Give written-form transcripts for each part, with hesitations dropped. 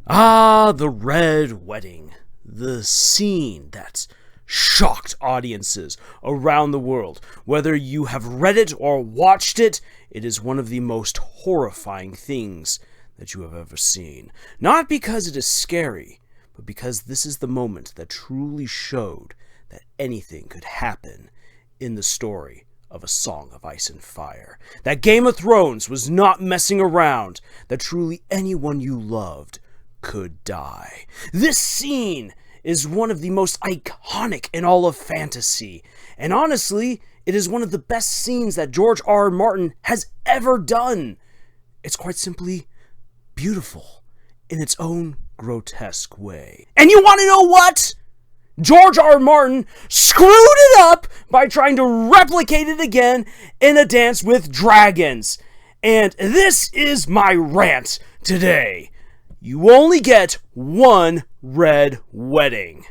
Ah, the Red Wedding. The scene that's shocked audiences around the world. Whether you have read it or watched it, it is one of the most horrifying things that you have ever seen. Not because it is scary, but because this is the moment that truly showed that anything could happen in the story of A Song of Ice and Fire. That Game of Thrones was not messing around. That truly anyone you loved could die. This scene is one of the most iconic in all of fantasy. And honestly, it is one of the best scenes that George R. R. Martin has ever done. It's quite simply beautiful in its own grotesque way. And you want to know what? George R. R. Martin screwed it up by trying to replicate it again in A Dance with Dragons. And this is my rant today. You only get one Red Wedding.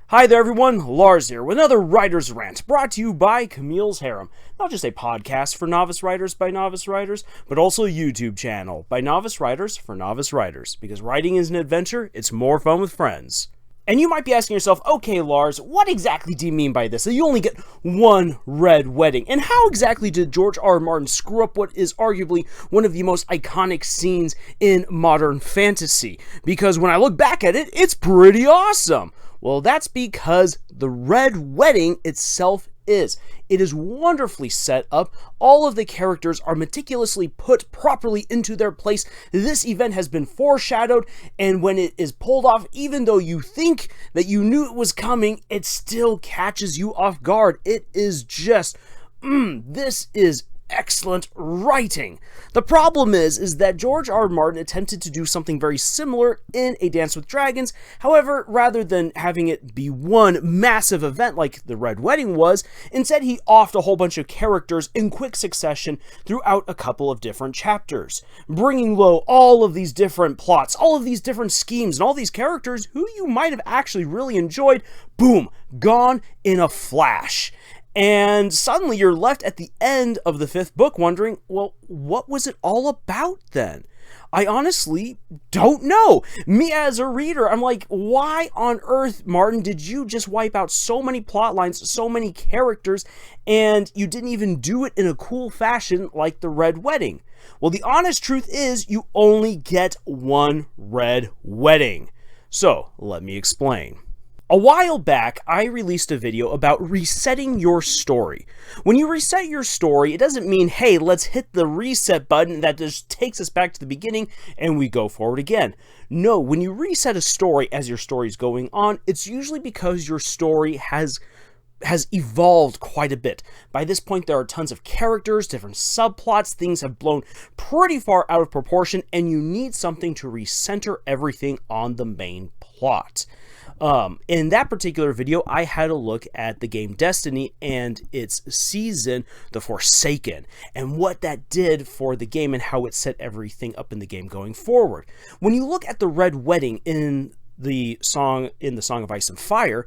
Hi there everyone, Lars here with another Writer's Rant brought to you by Camille's Harem. Not just a podcast for novice writers by novice writers, but also a YouTube channel by novice writers for novice writers. Because writing is an adventure, it's more fun with friends. And you might be asking yourself, okay Lars, what exactly do you mean by this? That you only get one Red Wedding? And how exactly did George R. R. Martin screw up what is arguably one of the most iconic scenes in modern fantasy? Because when I look back at it, it's pretty awesome. Well, that's because the Red Wedding itself is. It is wonderfully set up. All of the characters are meticulously put properly into their place. This event has been foreshadowed, and when it is pulled off, even though you think that you knew it was coming, it still catches you off guard. It is just, this is excellent writing. The problem is that George R. R. Martin attempted to do something very similar in A Dance with Dragons. However, rather than having it be one massive event like the Red Wedding was, instead he offed a whole bunch of characters in quick succession throughout a couple of different chapters, bringing low all of these different plots, all of these different schemes, and all these characters who you might have actually really enjoyed, boom, gone in a flash. And suddenly you're left at the end of the fifth book wondering, well, what was it all about then? I honestly don't know. Me as a reader, I'm like, why on earth, Martin, did you just wipe out so many plot lines, so many characters, and you didn't even do it in a cool fashion like the Red Wedding? Well, the honest truth is you only get one Red Wedding. So, let me explain. A while back, I released a video about resetting your story. When you reset your story, it doesn't mean, hey, let's hit the reset button that just takes us back to the beginning and we go forward again. No, when you reset a story as your story is going on, it's usually because your story has evolved quite a bit. By this point, there are tons of characters, different subplots, things have blown pretty far out of proportion, and you need something to recenter everything on the main plot. In that particular video, I had a look at the game Destiny and its season, The Forsaken, and what that did for the game and how it set everything up in the game going forward. When you look at the Red Wedding in the Song of Ice and Fire,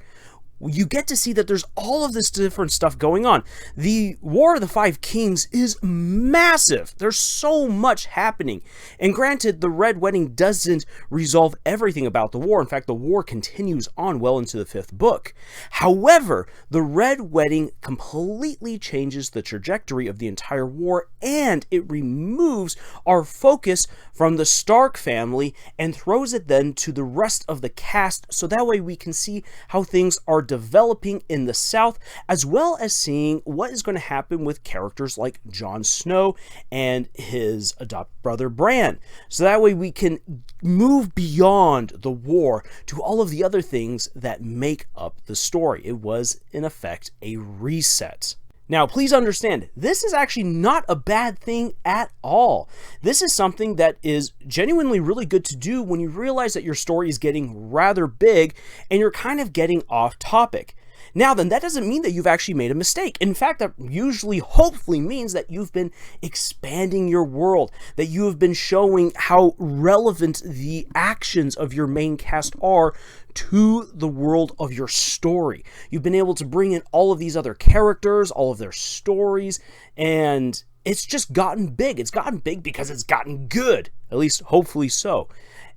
you get to see that there's all of this different stuff going on. The War of the Five Kings is massive. There's so much happening. And granted, the Red Wedding doesn't resolve everything about the war. In fact, the war continues on well into the fifth book. However, the Red Wedding completely changes the trajectory of the entire war, and it removes our focus from the Stark family and throws it then to the rest of the cast, so that way we can see how things are developing in the South, as well as seeing what is going to happen with characters like Jon Snow and his adopted brother Bran. So that way we can move beyond the war to all of the other things that make up the story. It was, in effect, a reset. Now, please understand, this is actually not a bad thing at all. This is something that is genuinely really good to do when you realize that your story is getting rather big and you're kind of getting off topic. Now then, that doesn't mean that you've actually made a mistake. In fact, that usually, hopefully means that you've been expanding your world, that you have been showing how relevant the actions of your main cast are to the world of your story. You've been able to bring in all of these other characters, all of their stories, and it's just gotten big. It's gotten big because it's gotten good, at least hopefully so.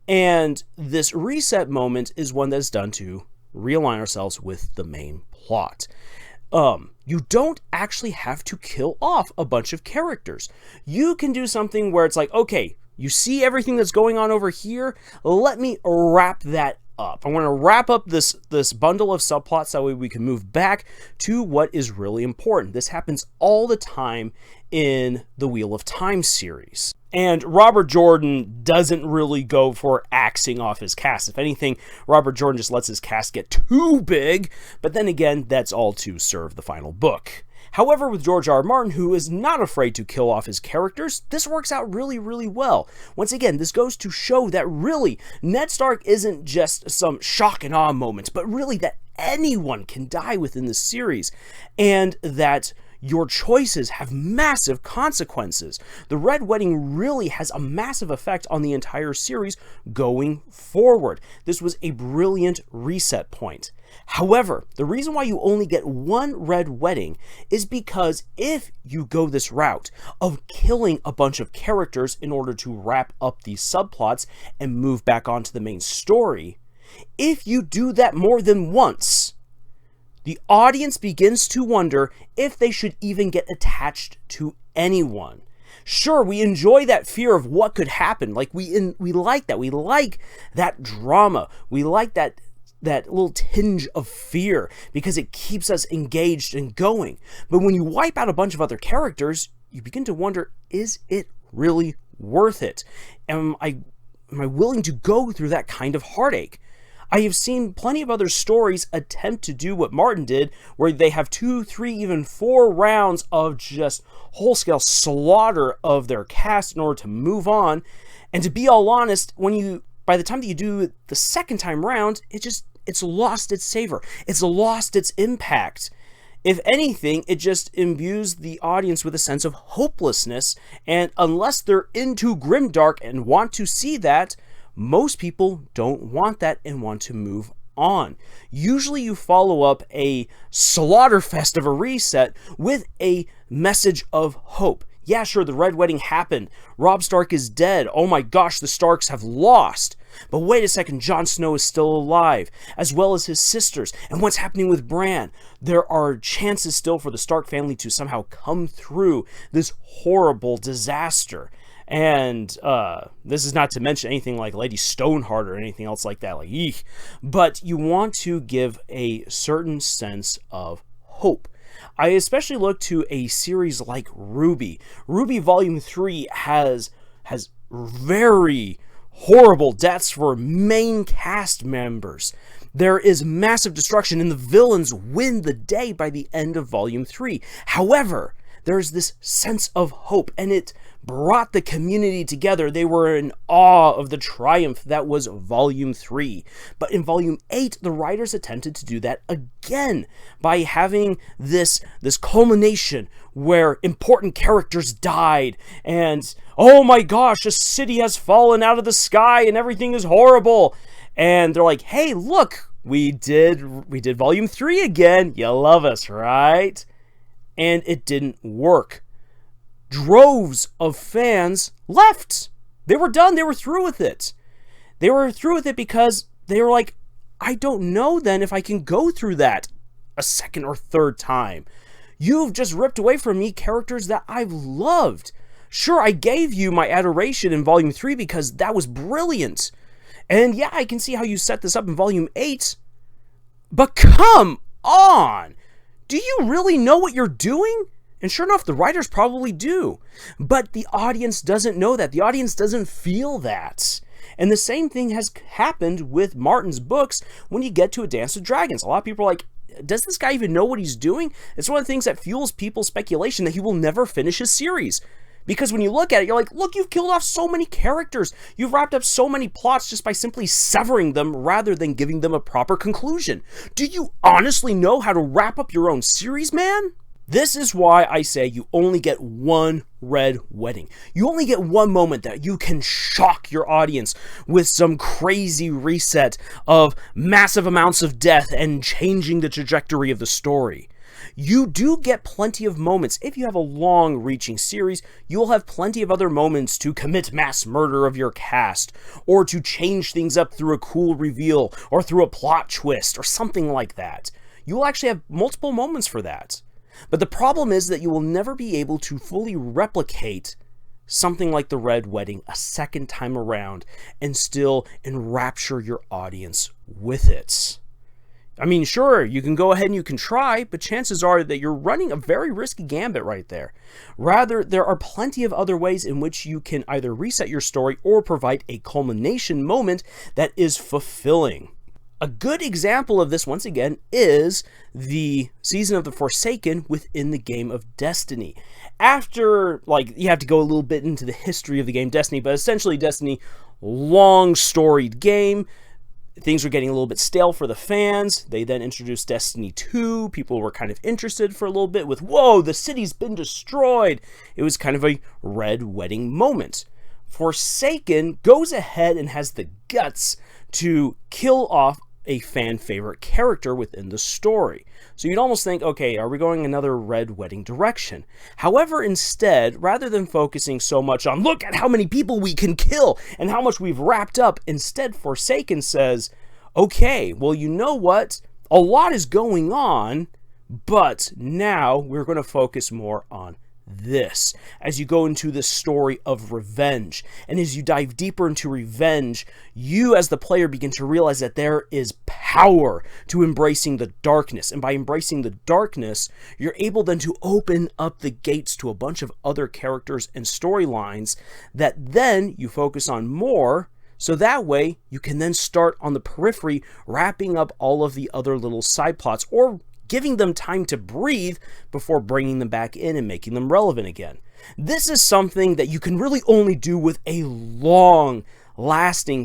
And this reset moment is one that's done to realign ourselves with the main plot. You don't actually have to kill off a bunch of characters. You can do something where it's like, okay, you see everything that's going on over here? Let me wrap that up. I want to wrap up this bundle of subplots so that way we can move back to what is really important. This happens all the time in the Wheel of Time series. And Robert Jordan doesn't really go for axing off his cast. If anything, Robert Jordan just lets his cast get too big, but then again, that's all to serve the final book. However, with George R. R. Martin, who is not afraid to kill off his characters, this works out really, really well. Once again, this goes to show that really, Ned Stark isn't just some shock and awe moment, but really that anyone can die within the series, and that your choices have massive consequences. The Red Wedding really has a massive effect on the entire series going forward. This was a brilliant reset point. However, the reason why you only get one Red Wedding is because if you go this route of killing a bunch of characters in order to wrap up these subplots and move back onto the main story, if you do that more than once, the audience begins to wonder if they should even get attached to anyone. Sure, we enjoy that fear of what could happen. Like we like that. We like that drama. We like that little tinge of fear because it keeps us engaged and going. But when you wipe out a bunch of other characters, you begin to wonder, is it really worth it? Am I willing to go through that kind of heartache? I have seen plenty of other stories attempt to do what Martin did, where they have 2, 3, even 4 rounds of just whole-scale slaughter of their cast in order to move on. And to be all honest, by the time that you do it the second time round, it's lost its savor. It's lost its impact. If anything, it just imbues the audience with a sense of hopelessness, and unless they're into grimdark and want to see that, most people don't want that and want to move on. Usually you follow up a slaughterfest of a reset with a message of hope. Yeah, sure, the Red Wedding happened. Robb Stark is dead. Oh my gosh, the Starks have lost. But wait a second, Jon Snow is still alive, as well as his sisters. And what's happening with Bran? There are chances still for the Stark family to somehow come through this horrible disaster. And this is not to mention anything like Lady Stoneheart or anything else like that, like eek. But you want to give a certain sense of hope. I especially look to a series like Ruby. Ruby Volume 3 has very horrible deaths for main cast members. There is massive destruction and the villains win the day by the end of Volume 3. However, there's this sense of hope, and it brought the community together. They were in awe of the triumph that was Volume 3. But in Volume 8, the writers attempted to do that again by having this culmination where important characters died, and oh my gosh, a city has fallen out of the sky and everything is horrible. And they're like, hey, look, we did Volume 3 again. You love us, right? And it didn't work. Droves of fans left. They were done. They were through with it. They were through with it because they were like, I don't know then if I can go through that a second or third time. You've just ripped away from me characters that I've loved. Sure, I gave you my adoration in Volume 3 because that was brilliant. And yeah, I can see how you set this up in Volume 8. But come on! Do you really know what you're doing? And sure enough, the writers probably do. But the audience doesn't know that. The audience doesn't feel that. And the same thing has happened with Martin's books when you get to A Dance with Dragons. A lot of people are like, does this guy even know what he's doing? It's one of the things that fuels people's speculation that he will never finish his series. Because when you look at it, you're like, look, you've killed off so many characters. You've wrapped up so many plots just by simply severing them rather than giving them a proper conclusion. Do you honestly know how to wrap up your own series, man? This is why I say you only get one Red Wedding. You only get one moment that you can shock your audience with some crazy reset of massive amounts of death and changing the trajectory of the story. You do get plenty of moments. If you have a long-reaching series, you'll have plenty of other moments to commit mass murder of your cast, or to change things up through a cool reveal, or through a plot twist, or something like that. You will actually have multiple moments for that. But the problem is that you will never be able to fully replicate something like the Red Wedding a second time around and still enrapture your audience with it. I mean, sure, you can go ahead and you can try, but chances are that you're running a very risky gambit right there. Rather, there are plenty of other ways in which you can either reset your story or provide a culmination moment that is fulfilling. A good example of this, once again, is the Season of the Forsaken within the game of Destiny. After, you have to go a little bit into the history of the game Destiny, but essentially Destiny, long storied game. Things were getting a little bit stale for the fans. They then introduced Destiny 2. People were kind of interested for a little bit with, whoa, the city's been destroyed. It was kind of a Red Wedding moment. Forsaken goes ahead and has the guts to kill off a fan favorite character within the story. So you'd almost think, okay, are we going another Red Wedding direction? However, instead, rather than focusing so much on look at how many people we can kill and how much we've wrapped up, instead Forsaken says, okay, well, you know what? A lot is going on, but now we're going to focus more on this as you go into the story of revenge. And as you dive deeper into revenge, you as the player begin to realize that there is power to embracing the darkness. And by embracing the darkness, you're able then to open up the gates to a bunch of other characters and storylines that then you focus on more. So that way you can then start on the periphery, wrapping up all of the other little side plots, or giving them time to breathe before bringing them back in and making them relevant again. This is something that you can really only do with a long-lasting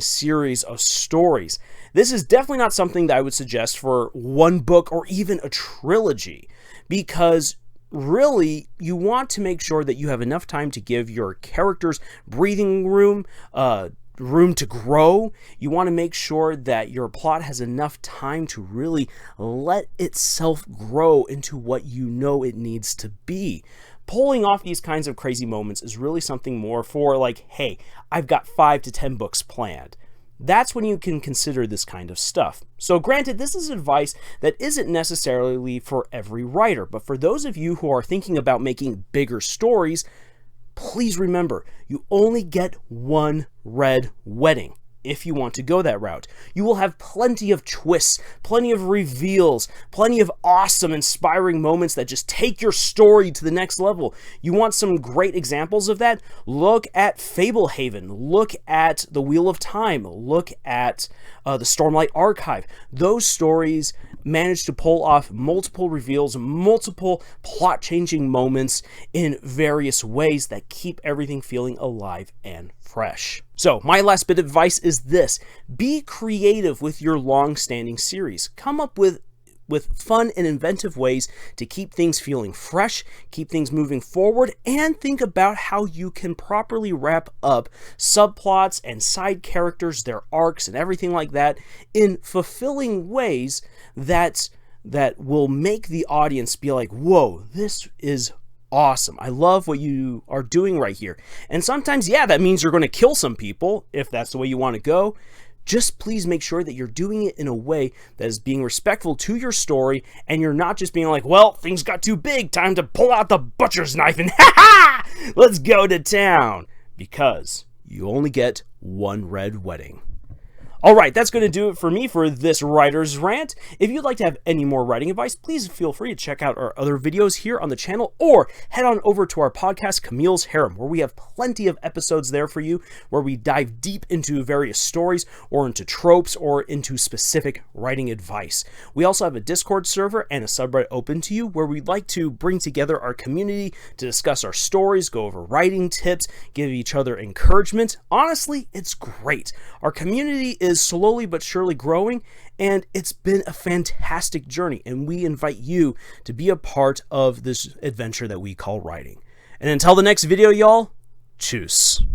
series of stories. This is definitely not something that I would suggest for one book or even a trilogy, because really, you want to make sure that you have enough time to give your characters breathing room, room to grow. You want to make sure that your plot has enough time to really let itself grow into what you know it needs to be. Pulling off these kinds of crazy moments is really something more for hey, I've got 5 to 10 books planned. That's when you can consider this kind of stuff. So granted, this is advice that isn't necessarily for every writer, but for those of you who are thinking about making bigger stories, please remember, you only get one Red Wedding if you want to go that route. You will have plenty of twists, plenty of reveals, plenty of awesome, inspiring moments that just take your story to the next level. You want some great examples of that? Look at Fablehaven. Look at The Wheel of Time. Look at the Stormlight Archive. Those stories managed to pull off multiple reveals, multiple plot-changing moments in various ways that keep everything feeling alive and fresh. So, my last bit of advice is this. Be creative with your long-standing series. Come up with fun and inventive ways to keep things feeling fresh, keep things moving forward, and think about how you can properly wrap up subplots and side characters, their arcs, and everything like that in fulfilling ways that will make the audience be like, whoa, this is awesome. I love what you are doing right here. And sometimes, yeah, that means you're going to kill some people if that's the way you want to go. Just please make sure that you're doing it in a way that is being respectful to your story, and you're not just being like, well, things got too big, time to pull out the butcher's knife and let's go to town, because you only get one Red Wedding. Alright, that's going to do it for me for this writer's rant. If you'd like to have any more writing advice, please feel free to check out our other videos here on the channel, or head on over to our podcast, Camille's Harem, where we have plenty of episodes there for you, where we dive deep into various stories, or into tropes, or into specific writing advice. We also have a Discord server and a subreddit open to you, where we'd like to bring together our community to discuss our stories, go over writing tips, give each other encouragement. Honestly, it's great. Our community is slowly but surely growing, and it's been a fantastic journey, and we invite you to be a part of this adventure that we call writing. And until the next video, y'all, tschüss.